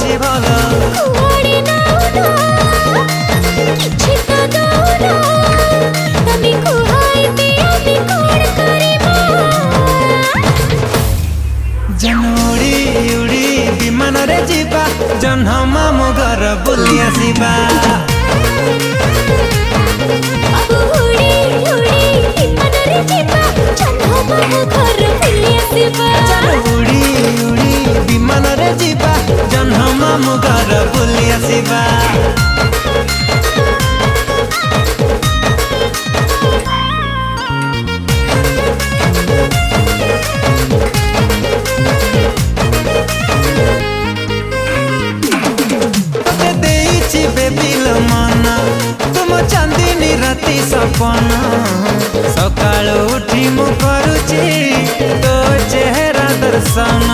ଅଛି ଭଲ କୁଆଡ଼େ ନାଉନା କିଛି ତ ଦଉନା ତମେ କୁହାଇବେ ଆମେ କଣ କରିବା ଉଡ଼ି ଉଡ଼ି ବିମାନରେ ଯିବା ଜହ୍ନ ମାମୁଁ ଘର ବୁଲି ଆସିବା ବାବୁ ଉଡ଼ି ଉଡ଼ି ବିମାନରେ ଯିବା ଜହ୍ନ ମାମୁଁ ଘର ବୁଲି ଆସିବା ଉଡ଼ି ଉଡ଼ି ବିମାନରେ ଯିବା ଜହ୍ନ ମାମୁଁ ଘର ବୁଲି ଆସିବା तुम चांदनी राति सपना सकाल उठी मु करुची तो चेहरा दर्शन